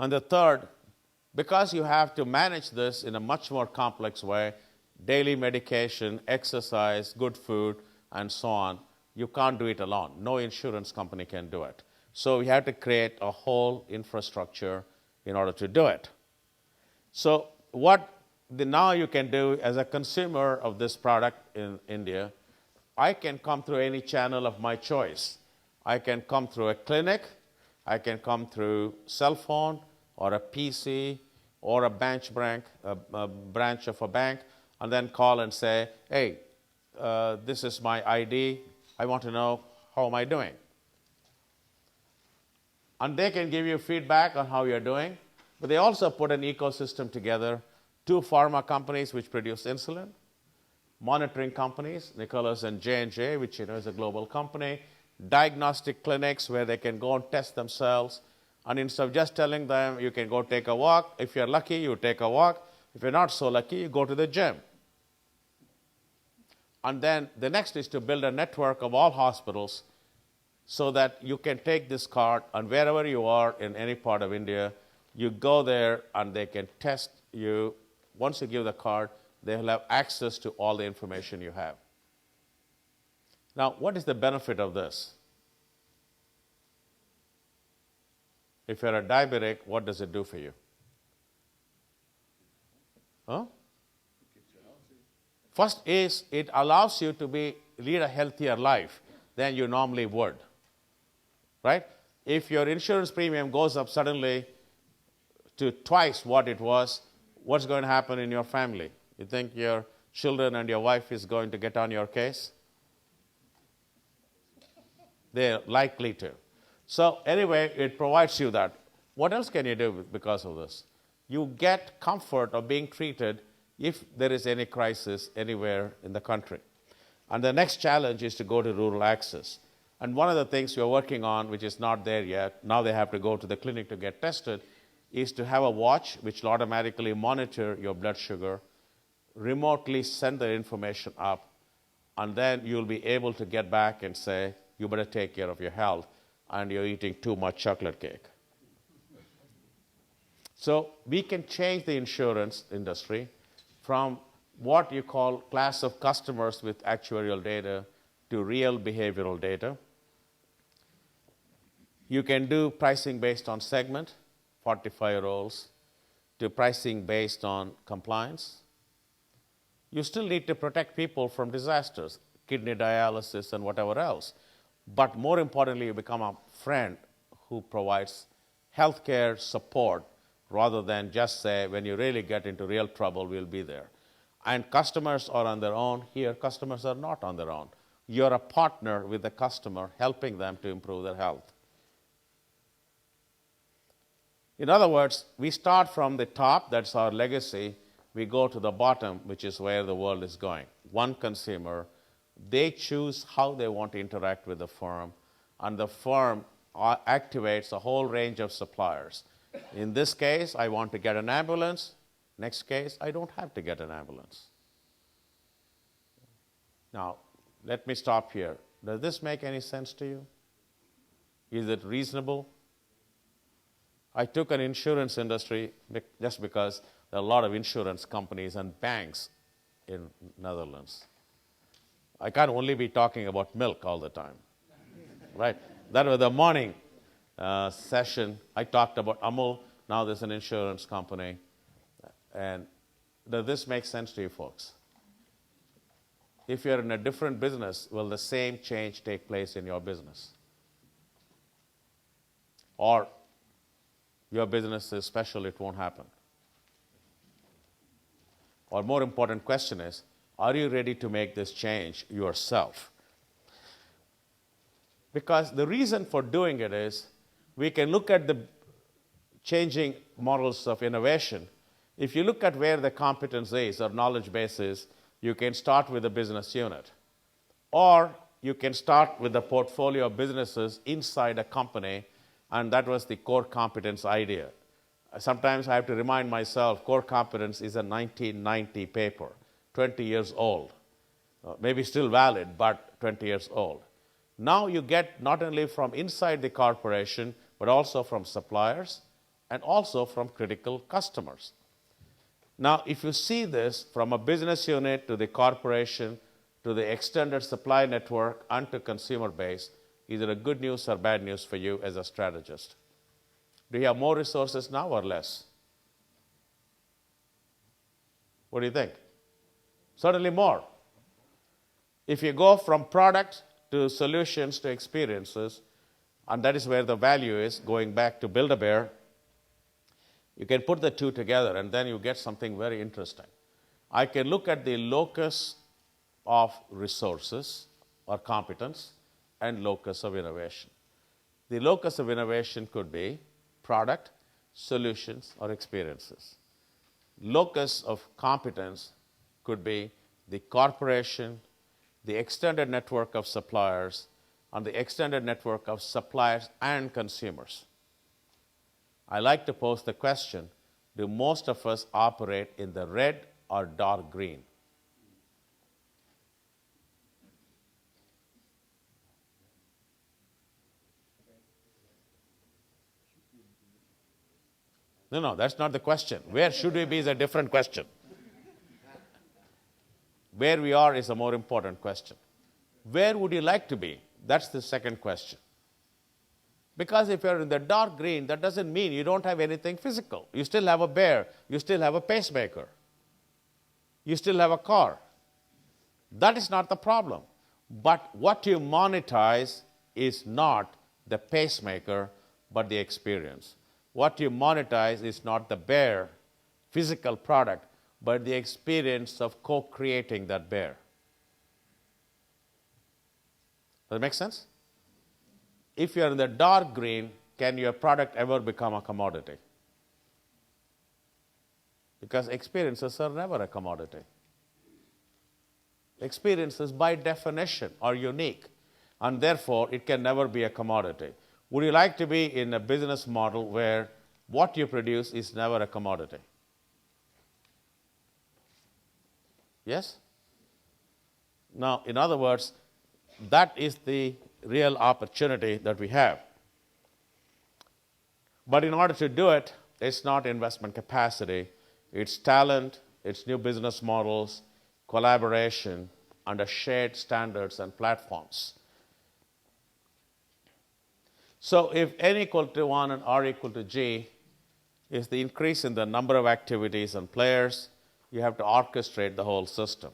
And the third, because you have to manage this in a much more complex way, daily medication, exercise, good food, and so on, you can't do it alone. No insurance company can do it. So we have to create a whole infrastructure in order to do it. So what now you can do as a consumer of this product in India, I can come through any channel of my choice. I can come through a clinic, I can come through cell phone or a PC or a branch of a bank, and then call and say, hey, this is my ID, I want to know how am I doing. And they can give you feedback on how you're doing, but they also put an ecosystem together, 2 pharma companies which produce insulin, monitoring companies, Nicholas and J&J, which is a global company, diagnostic clinics where they can go and test themselves, and instead of just telling them you can go take a walk, if you're lucky, you take a walk. If you're not so lucky, you go to the gym. And then the next is to build a network of all hospitals so that you can take this card, and wherever you are in any part of India, you go there and they can test you. Once you give the card, they will have access to all the information you have. Now, what is the benefit of this? If you're a diabetic, what does it do for you? Huh? First is it allows you to lead a healthier life than you normally would. Right? If your insurance premium goes up suddenly to twice what it was, what's going to happen in your family? You think your children and your wife is going to get on your case? They're likely to. So anyway, it provides you that. What else can you do because of this? You get comfort of being treated if there is any crisis anywhere in the country. And the next challenge is to go to rural access. And one of the things we're working on, which is not there yet, now they have to go to the clinic to get tested, is to have a watch which will automatically monitor your blood sugar, remotely send the information up, and then you'll be able to get back and say, you better take care of your health, and you're eating too much chocolate cake. So we can change the insurance industry from what you call class of customers with actuarial data to real behavioral data. You can do pricing based on segment, 45-year-olds, to pricing based on compliance. You still need to protect people from disasters, kidney dialysis and whatever else. But more importantly, you become a friend who provides healthcare support rather than just say, when you really get into real trouble, we'll be there. And customers are on their own. Here, customers are not on their own. You're a partner with the customer, helping them to improve their health. In other words, we start from the top, that's our legacy. We go to the bottom, which is where the world is going. One consumer, they choose how they want to interact with the firm, and the firm activates a whole range of suppliers. In this case, I want to get an ambulance. Next case, I don't have to get an ambulance. Now, let me stop here. Does this make any sense to you? Is it reasonable? I took an insurance industry just because there are a lot of insurance companies and banks in Netherlands. I can't only be talking about milk all the time, right? That was the morning session. I talked about Amul. Now there's an insurance company. And does this make sense to you folks? If you're in a different business, will the same change take place in your business? Or your business is special, it won't happen? Or more important question is, are you ready to make this change yourself? Because the reason for doing it is, we can look at the changing models of innovation. If you look at where the competence is or knowledge base is, you can start with a business unit. Or you can start with a portfolio of businesses inside a company, and that was the core competence idea. Sometimes I have to remind myself, core competence is a 1990 paper, 20 years old. Maybe still valid, but 20 years old. Now you get not only from inside the corporation, but also from suppliers, and also from critical customers. Now, if you see this from a business unit to the corporation to the extended supply network and to consumer base, is it a good news or bad news for you as a strategist? Do you have more resources now or less? What do you think? Certainly more. If you go from product to solutions to experiences, and that is where the value is, going back to Build-A-Bear, you can put the two together and then you get something very interesting. I can look at the locus of resources or competence and locus of innovation. The locus of innovation could be product, solutions, or experiences. Locus of competence could be the corporation, the extended network of suppliers, and the extended network of suppliers and consumers. I like to pose the question, do most of us operate in the red or dark green? No, that's not the question. Where should we be is a different question. Where we are is a more important question. Where would you like to be? That's the second question. Because if you're in the dark green, that doesn't mean you don't have anything physical. You still have a bear. You still have a pacemaker. You still have a car. That is not the problem. But what you monetize is not the pacemaker, but the experience. What you monetize is not the bear, physical product, but the experience of co-creating that bear. Does that make sense? If you're in the dark green, can your product ever become a commodity? Because experiences are never a commodity. Experiences, by definition, are unique, and therefore it can never be a commodity. Would you like to be in a business model where what you produce is never a commodity? Yes? Now, in other words, that is the real opportunity that we have. But in order to do it, it's not investment capacity, it's talent, it's new business models, collaboration, under shared standards and platforms. So if n equal to 1 and r equal to g is the increase in the number of activities and players, you have to orchestrate the whole system.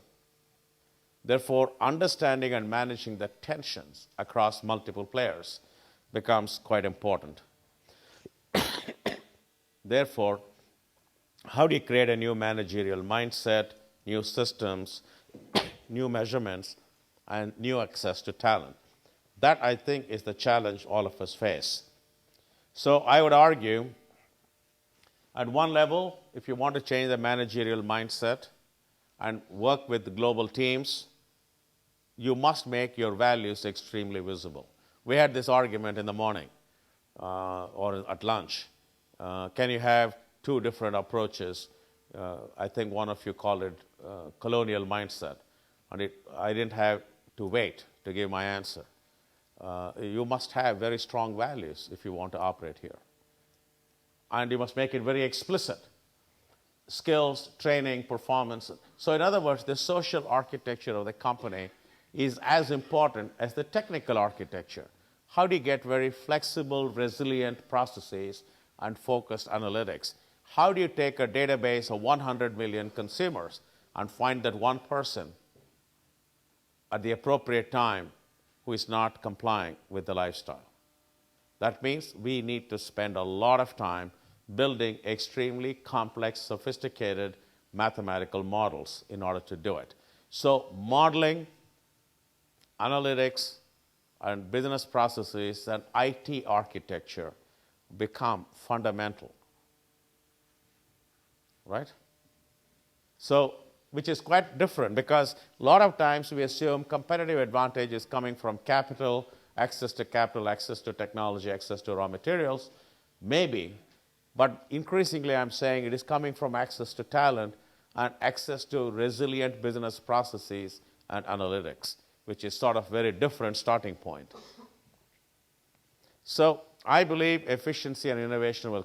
Therefore, understanding and managing the tensions across multiple players becomes quite important. Therefore, how do you create a new managerial mindset, new systems, new measurements, and new access to talent? That, I think, is the challenge all of us face. So I would argue, at one level, if you want to change the managerial mindset and work with the global teams, you must make your values extremely visible. We had this argument in the morning or at lunch. Can you have two different approaches? I think one of you called it colonial mindset. And I didn't have to wait to give my answer. You must have very strong values if you want to operate here. And you must make it very explicit. Skills, training, performance. So in other words, the social architecture of the company is as important as the technical architecture. How do you get very flexible, resilient processes and focused analytics? How do you take a database of 100 million consumers and find that one person at the appropriate time who is not complying with the lifestyle? That means we need to spend a lot of time building extremely complex, sophisticated mathematical models in order to do it. So modeling, analytics, and business processes and IT architecture become fundamental, right? So, which is quite different because a lot of times we assume competitive advantage is coming from capital, access to technology, access to raw materials, maybe, but increasingly I'm saying it is coming from access to talent and access to resilient business processes and analytics, which is sort of very different starting point. So I believe efficiency and innovation will